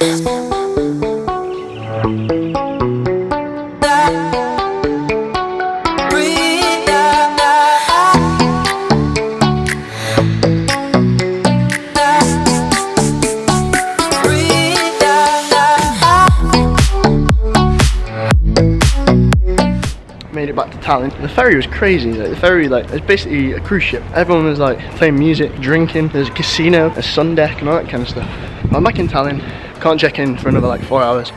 Made it back to Tallinn. The ferry was crazy. Like, the ferry, like, it's basically a cruise ship. Everyone was like playing music, drinking. There's a casino, a sun deck, and all that kind of stuff. I'm back in Tallinn. Can't check in for another like 4 hours.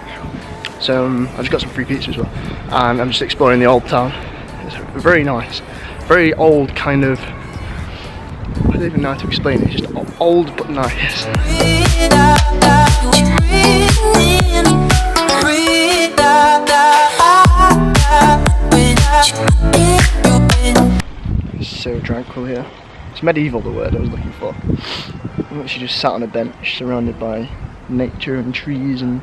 So I just got some free pizza as well, and I'm just exploring the old town. It's very nice, very old kind of. I don't even know how to explain it. It's just old but nice. It's so tranquil here. It's medieval, the word I was looking for. I'm actually just sat on a bench surrounded by nature and trees and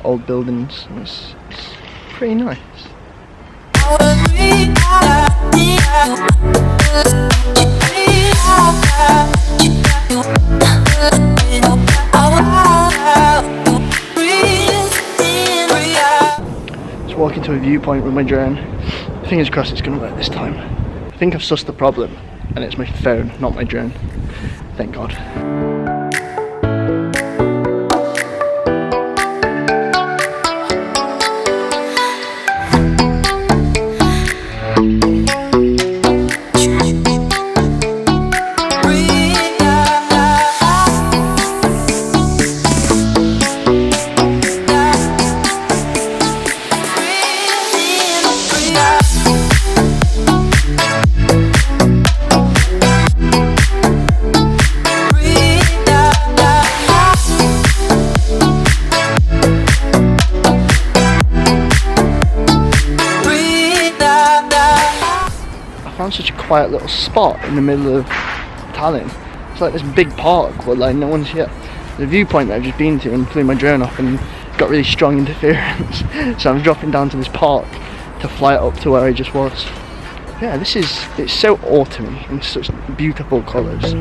old buildings. It's pretty nice. Just walking to a viewpoint with my drone. Fingers crossed it's going to work this time. I think I've sussed the problem, and it's my phone, not my drone. Thank God. Found such a quiet little spot in the middle of Tallinn. It's like this big park where like no one's here. The viewpoint that I've just been to and flew my drone off and got really strong interference. So I'm dropping down to this park to fly it up to where I just was. Yeah, it's so autumny in such beautiful colours.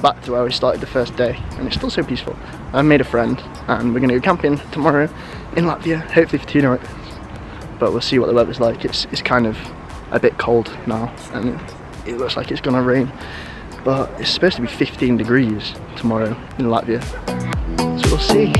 Back to where we started the first day, and it's still so peaceful. I made a friend and we're going to go camping tomorrow in Latvia, hopefully for 2 nights, but we'll see what the weather's like. It's kind of a bit cold now and it looks like it's going to rain, but it's supposed to be 15 degrees tomorrow in Latvia, so we'll see.